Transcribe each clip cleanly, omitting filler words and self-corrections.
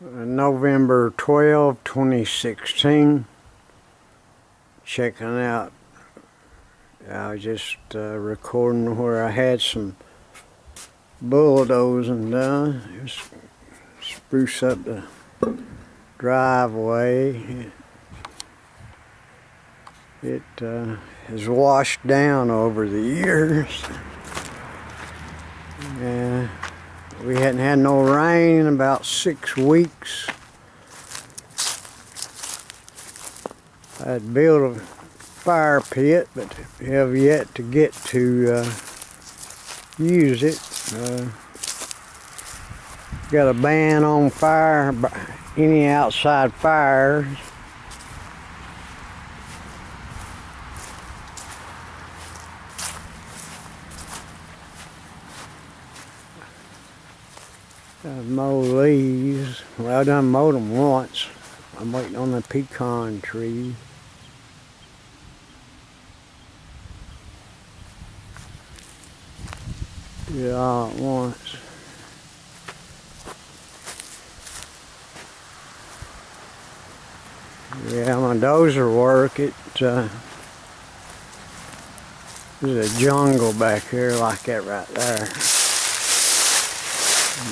November 12, 2016. Checking out. I was just recording where I had some bulldozing done. Just spruce up the driveway. It has washed down over the years. And we hadn't had no rain in about 6 weeks. I'd built a fire pit, but have yet to get to use it. Got a ban on fire, any outside fires. I've mowed these. Well, I done mowed them once. I'm waiting on the pecan tree. Do it all at once. Yeah, my dozer work, there's a jungle back here like that right there.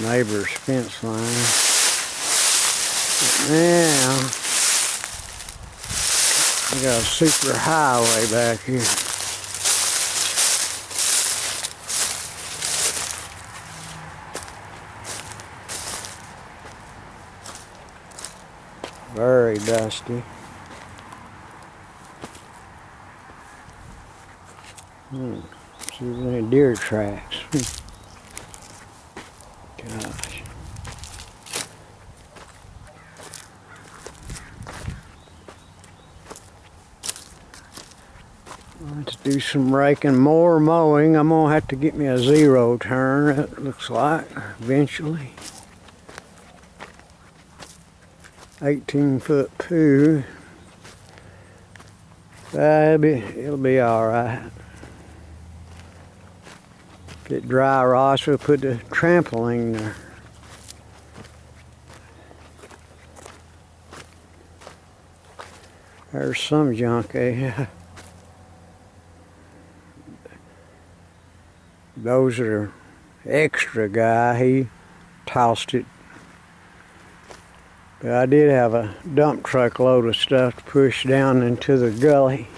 Neighbor's fence line. But now, we got a super highway back here. Very dusty. See if there's any deer tracks. Gosh. Let's do some raking, more mowing. I'm gonna have to get me a zero turn, it looks like, eventually. 18-foot poo. It'll be alright. Get dry rocks, we'll put the trampoline there. There's some junk, eh? Those are extra guy, he tossed it. But I did have a dump truck load of stuff to push down into the gully.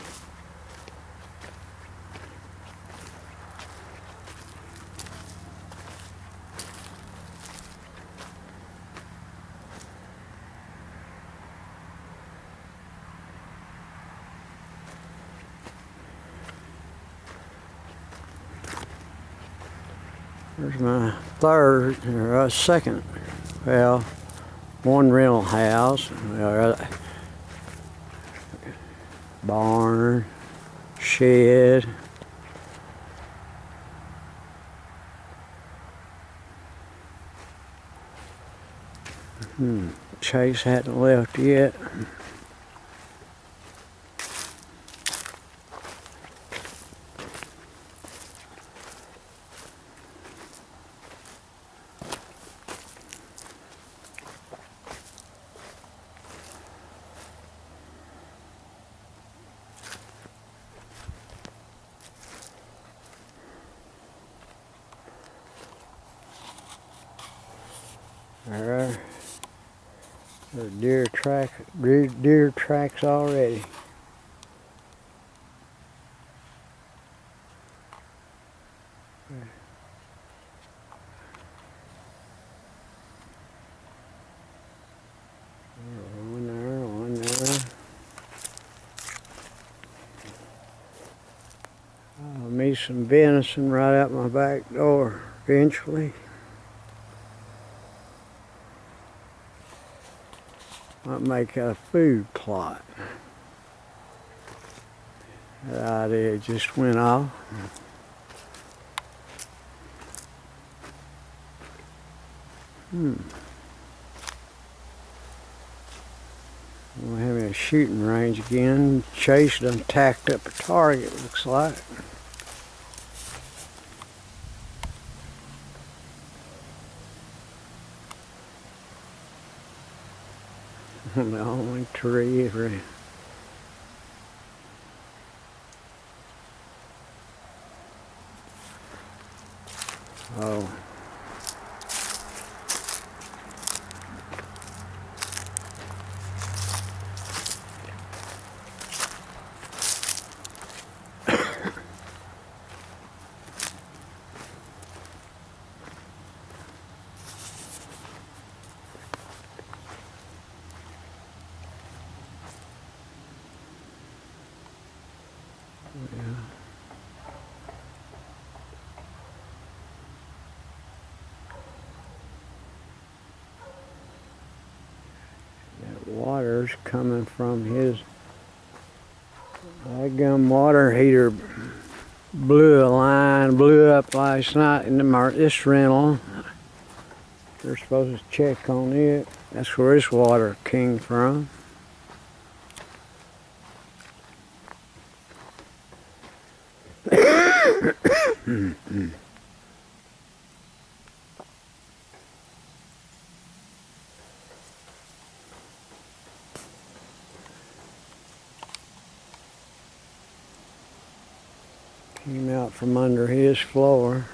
There's my second, well, one rental house, barn, shed. Chase hadn't left yet. There are deer tracks already. One there. I'll meet some venison right out my back door eventually. Might make a food plot. That idea just went off. We're having a shooting range again. Chase done tacked up a target, looks like. The only tree around. Oh. Yeah. That water's coming from his gum water heater. Blew up last night in this rental. They're supposed to check on it. That's where this water came from. Came out from under his floor.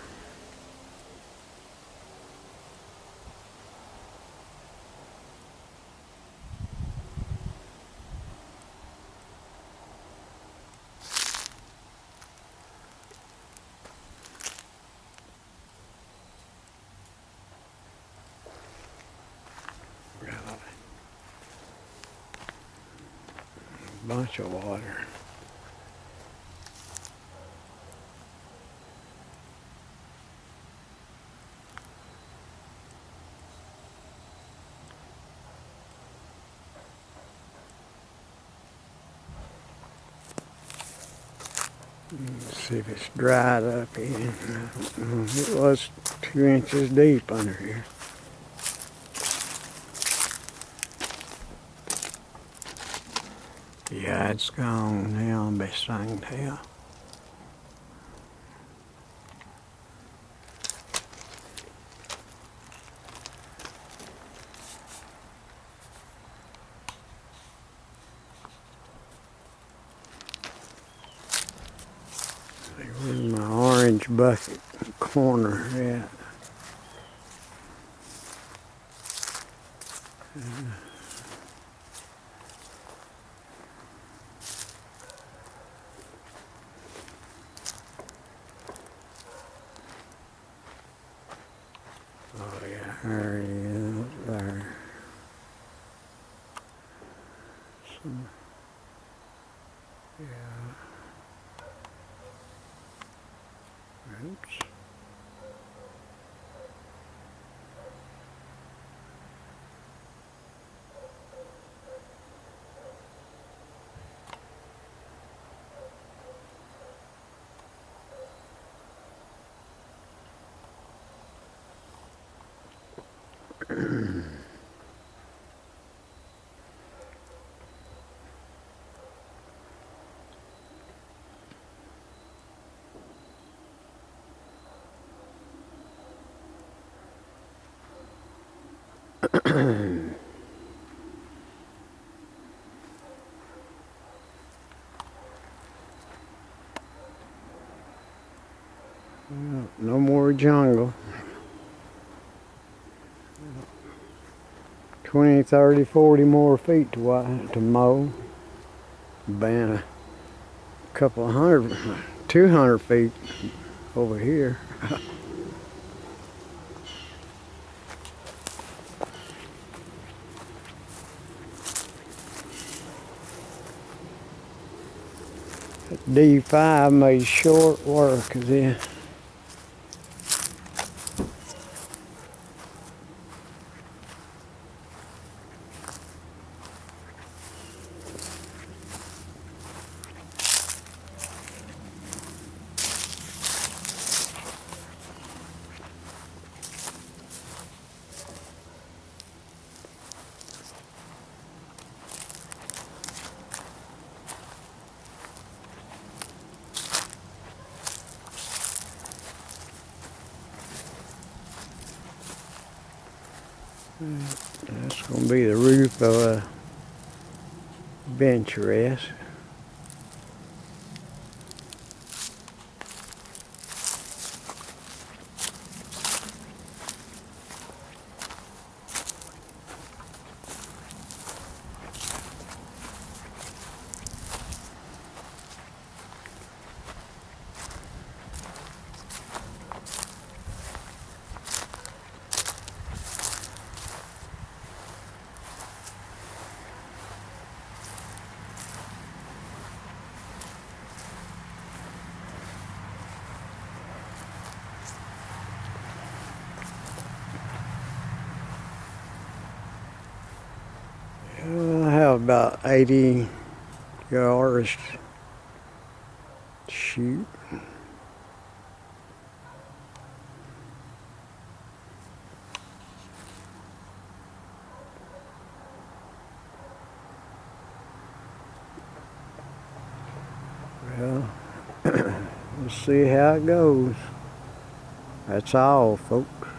Bunch of water. Let's see if it's dried up here. It was 2 inches deep under here. Yeah, it's gone now, best I can tell. Where's my orange bucket corner at? Oh yeah, there he is, there. Yeah. Oops. No more jungle. 20, 30, 40 more feet to mow. Been a couple of 200 feet over here. D5 made short work of this. That's going to be the roof of a bench rest. I have about 80 yards to shoot. Well, we'll see how it goes. That's all, folks.